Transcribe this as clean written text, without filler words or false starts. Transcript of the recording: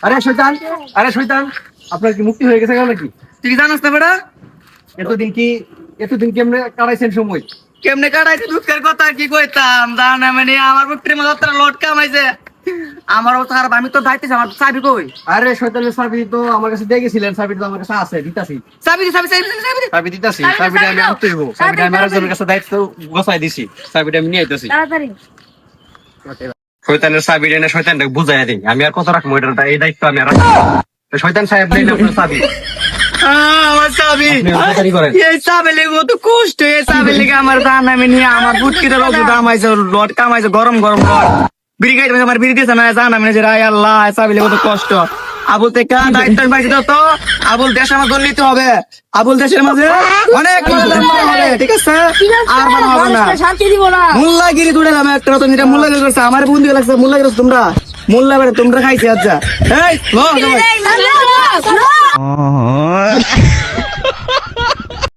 আরে শয়তান, আরে শয়তান, আপনার কি মুক্তি হয়ে গেছে নাকি? তুই কি জানাস না বেটা? এতদিন কেমনে কাটাইছেন সময়? কেমনে কাটাইছে দুঃখের কথা কি কইতাম জানা মানে আমার পুত্রের মতো লট কামাইছে আমারও তো খারাপ আমি তো দাইতেছি আমার চাবি কই আরে শয়তানের চাবি তো আমার কাছে দিয়ে গেছিলেন, চাবি তো আমার কাছে আছে, দিতাছি। চাবি চাবি চাবি চাবি চাবি দিতাছি, চাবিটা আমি আনতে হইব। চাবিটা আমি আরেকজনের কাছে দায়িত্ব গোছাই দিছি, চাবিটা আমি নিয়ে আইতাছি। তাড়াতাড়ি শয়তানের চাবি এনে শয়তানটাকে বুঝাইয়া দিই, আমি আর কত রাখবো এটা, এই দায়িত্ব আমি আর রাখবো না। শয়তান সাহেব নেই আপনার চাবি, আমার চাবি আপনি তাড়াতাড়ি করেন। এই চাবি লেগে কত কষ্ট এই চাবি লেগে আমার জানা আমি নিয়ে আমার পুত্রের রোজ কামাইছে লট কামাইছে গরম গরম লট বিড়ি খাইতে আমার বিড়ি দিয়েছে না জানা আমি যে রায় আল্লাহ চাবি লেগে কত কষ্ট আবুল থেকে দায়িত্ব পাইছি তো আবুল দেশ আমার দলিত হবে আবুল দেশের মাঝে অনেক হবে ঠিক আছে আর মানে হবে না শান্তি দিব না মুল্লাগিরি তুলে আমি একটা তো যেটা মুল্লাগিরি করছে আমার বন্ধু লাগছে মুল্লাগিরি তোমরা মুল্লা বেড়ে তোমরা খাইছে আচ্ছা এই লো সবাই এই, না, না, না।